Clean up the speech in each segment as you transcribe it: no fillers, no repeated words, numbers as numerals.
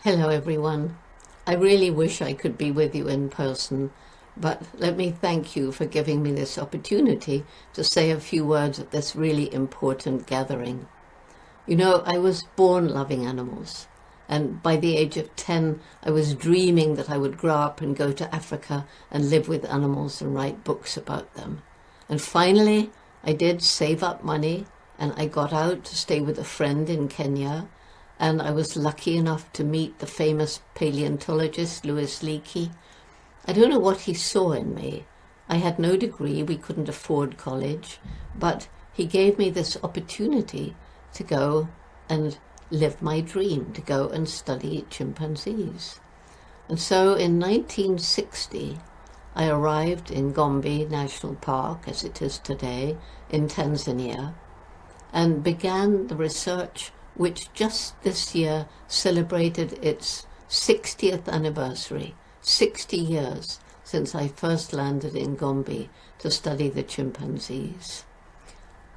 Hello everyone. I really wish I could be with you in person, but let me thank you for giving me this opportunity to say a few words at this really important gathering. You know, I was born loving animals, and by the age of 10 I was dreaming that I would grow up and go to Africa and live with animals and write books about them. And finally I did save up money and I got out to stay with a friend in Kenya. And I was lucky enough to meet the famous paleontologist, Louis Leakey. I don't know what he saw in me. I had no degree, we couldn't afford college, but he gave me this opportunity to go and live my dream, to go and study chimpanzees. And so in 1960, I arrived in Gombe National Park, as it is today, in Tanzania, and began the research which just this year celebrated its 60th anniversary, 60 years since I first landed in Gombe to study the chimpanzees.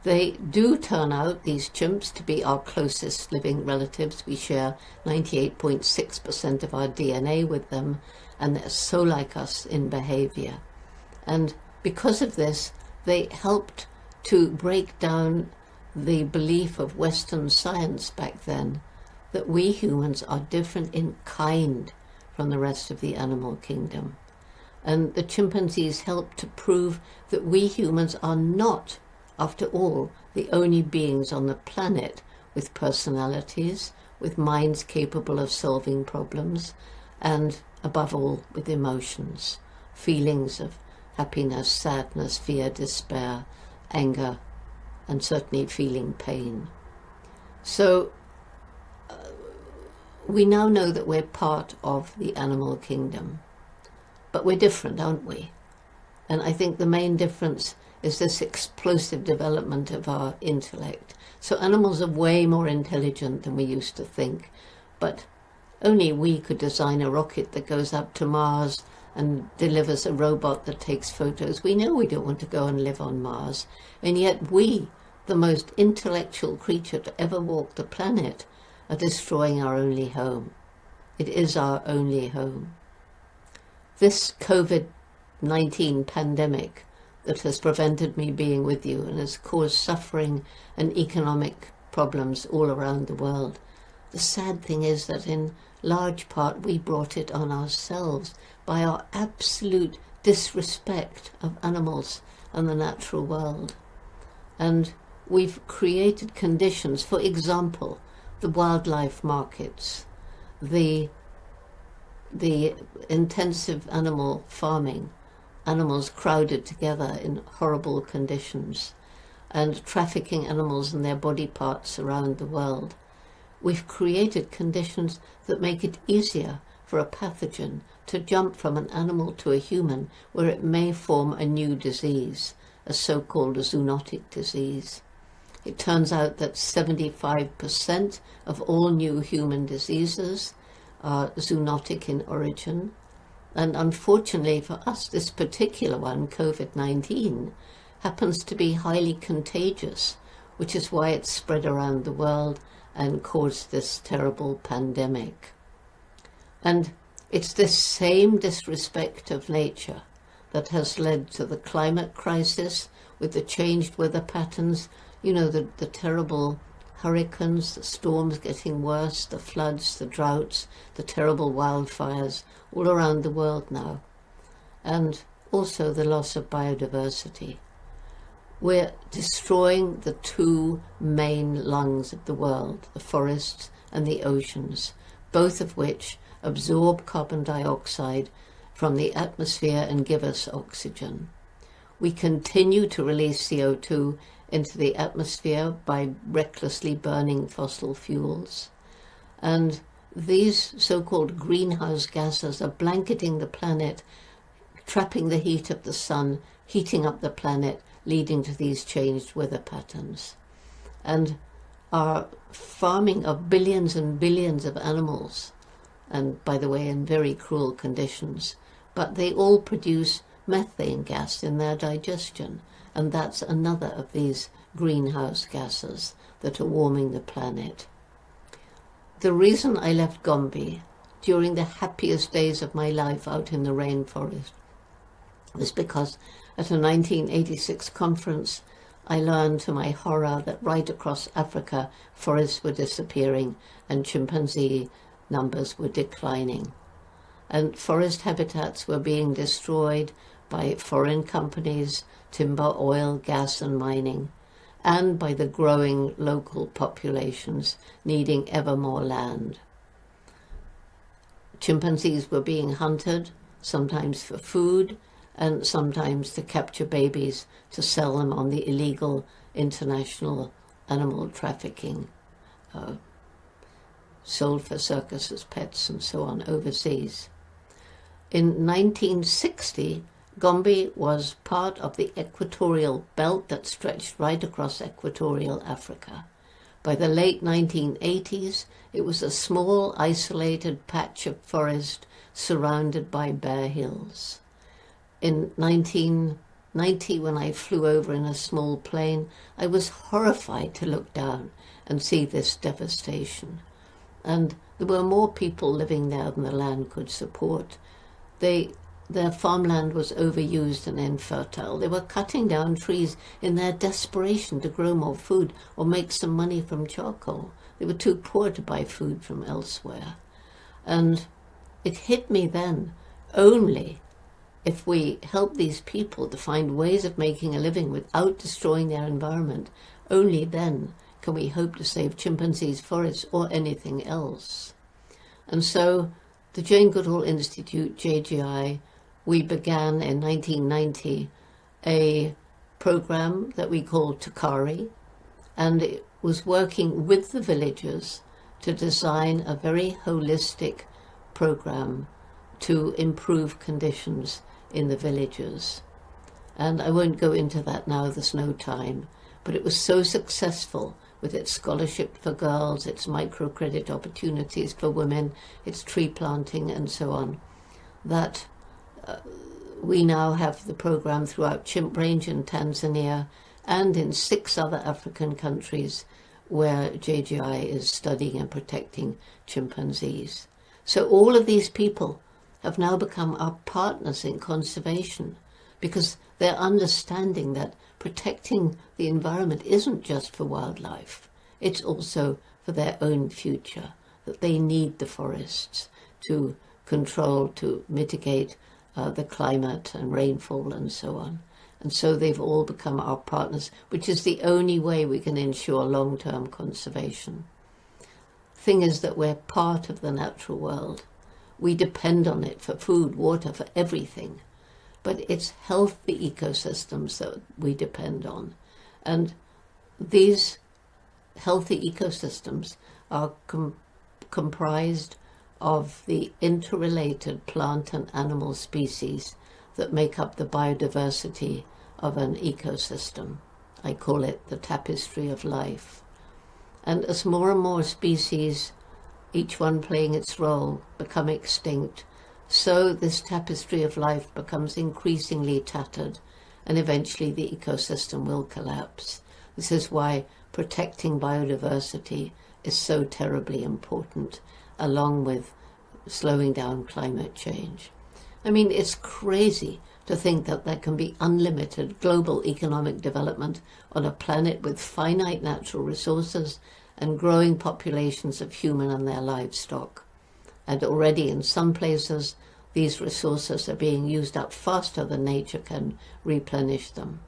They do turn out, these chimps, to be our closest living relatives. We share 98.6% of our DNA with them, and they're so like us in behavior. And because of this, they helped to break down the belief of Western science back then that we humans are different in kind from the rest of the animal kingdom. And the chimpanzees helped to prove that we humans are not, after all, the only beings on the planet with personalities, with minds capable of solving problems, and above all, with emotions, feelings of happiness, sadness, fear, despair, anger, and certainly feeling pain. So we now know that we're part of the animal kingdom, but we're different, aren't we? And I think the main difference is this explosive development of our intellect. So animals are way more intelligent than we used to think, but only we could design a rocket that goes up to Mars and delivers a robot that takes photos. We know we don't want to go and live on Mars, and yet we, the most intellectual creature to ever walk the planet, are destroying our only home. It is our only home. This COVID-19 pandemic that has prevented me being with you and has caused suffering and economic problems all around the world, the sad thing is that in large part we brought it on ourselves by our absolute disrespect of animals and the natural world. And we've created conditions, for example, the wildlife markets, the intensive animal farming, animals crowded together in horrible conditions, and trafficking animals and their body parts around the world. We've created conditions that make it easier for a pathogen to jump from an animal to a human, where it may form a new disease, a so-called zoonotic disease. It turns out that 75% of all new human diseases are zoonotic in origin. And unfortunately for us, this particular one, COVID-19, happens to be highly contagious, which is why it's spread around the world and caused this terrible pandemic. And it's this same disrespect of nature that has led to the climate crisis with the changed weather patterns, you know, the terrible hurricanes, the storms getting worse, the floods, the droughts, the terrible wildfires all around the world now, and also the loss of biodiversity. We're destroying the two main lungs of the world, the forests and the oceans, both of which absorb carbon dioxide from the atmosphere and give us oxygen. We continue to release CO2 into the atmosphere by recklessly burning fossil fuels. And these so-called greenhouse gases are blanketing the planet, trapping the heat of the sun, heating up the planet, leading to these changed weather patterns. And our farming of billions and billions of animals, and by the way, in very cruel conditions, but they all produce methane gas in their digestion, and that's another of these greenhouse gases that are warming the planet. The reason I left Gombe during the happiest days of my life out in the rainforest was because at a 1986 conference, I learned to my horror that right across Africa, forests were disappearing and chimpanzee numbers were declining. And forest habitats were being destroyed by foreign companies, timber, oil, gas and mining, and by the growing local populations needing ever more land. Chimpanzees were being hunted, sometimes for food, and sometimes to capture babies to sell them on the illegal international animal trafficking, sold for circuses, pets and so on overseas. In 1960, Gombe was part of the equatorial belt that stretched right across equatorial Africa. By the late 1980s, it was a small, isolated patch of forest surrounded by bare hills. In 1990, when I flew over in a small plane, I was horrified to look down and see this devastation. And there were more people living there than the land could support. Their farmland was overused and infertile. They were cutting down trees in their desperation to grow more food or make some money from charcoal. They were too poor to buy food from elsewhere. And it hit me then, only if we help these people to find ways of making a living without destroying their environment, only then can we hope to save chimpanzees, forests, or anything else. And so the Jane Goodall Institute, JGI, we began in 1990 a program that we called Tukari, and it was working with the villagers to design a very holistic program to improve conditions in the villages. And I won't go into that now, there's no time, but it was so successful with its scholarship for girls, its microcredit opportunities for women, its tree planting and so on, that we now have the program throughout Chimp Range in Tanzania and in 6 other African countries where JGI is studying and protecting chimpanzees. So all of these people have now become our partners in conservation because they're understanding that protecting the environment isn't just for wildlife, it's also for their own future, that they need the forests to control, to mitigate the climate and rainfall and so on. And so they've all become our partners, which is the only way we can ensure long-term conservation. Thing is that we're part of the natural world. We depend on it for food, water, for everything. But it's healthy ecosystems that we depend on. And these healthy ecosystems are comprised of the interrelated plant and animal species that make up the biodiversity of an ecosystem. I call it the tapestry of life. And as more and more species, each one playing its role, become extinct, so this tapestry of life becomes increasingly tattered, and eventually the ecosystem will collapse. This is why protecting biodiversity is so terribly important, along with slowing down climate change. I mean, it's crazy to think that there can be unlimited global economic development on a planet with finite natural resources and growing populations of human and their livestock. And already in some places, these resources are being used up faster than nature can replenish them.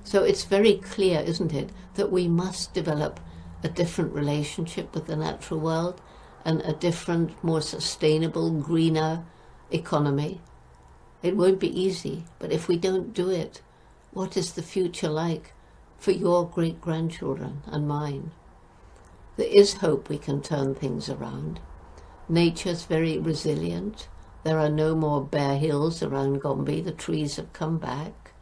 So it's very clear, isn't it, that we must develop a different relationship with the natural world and a different, more sustainable, greener economy. It won't be easy, but if we don't do it, what is the future like for your great-grandchildren and mine? There is hope we can turn things around. Nature's very resilient. There are no more bare hills around Gombe. The trees have come back.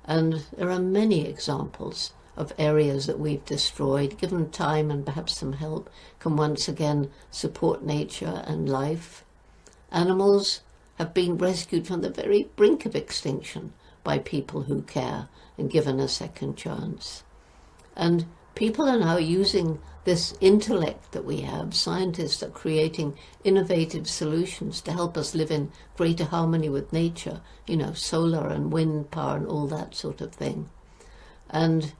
And there are many examples of areas that we've destroyed, given time and perhaps some help, can once again support nature and life. Animals have been rescued from the very brink of extinction by people who care and given a second chance. And people are now using this intellect that we have, scientists are creating innovative solutions to help us live in greater harmony with nature, you know, solar and wind power and all that sort of thing. And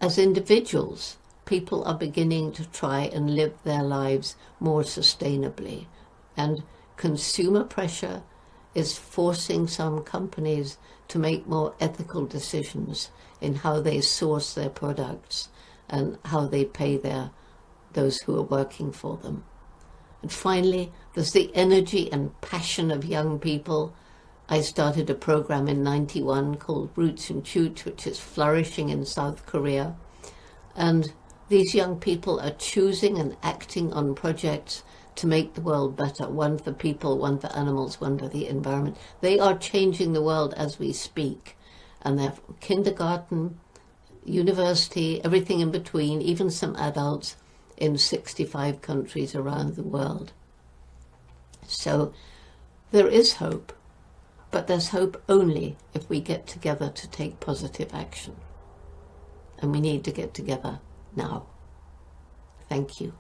as individuals, people are beginning to try and live their lives more sustainably. And consumer pressure is forcing some companies to make more ethical decisions in how they source their products and how they pay those who are working for them. And finally, there's the energy and passion of young people. I started a program in '91 called Roots and Shoots, which is flourishing in South Korea. And these young people are choosing and acting on projects to make the world better, one for people, one for animals, one for the environment. They are changing the world as we speak. And they're from kindergarten, university, everything in between, even some adults in 65 countries around the world. So there is hope, but there's hope only if we get together to take positive action. And we need to get together now. Thank you.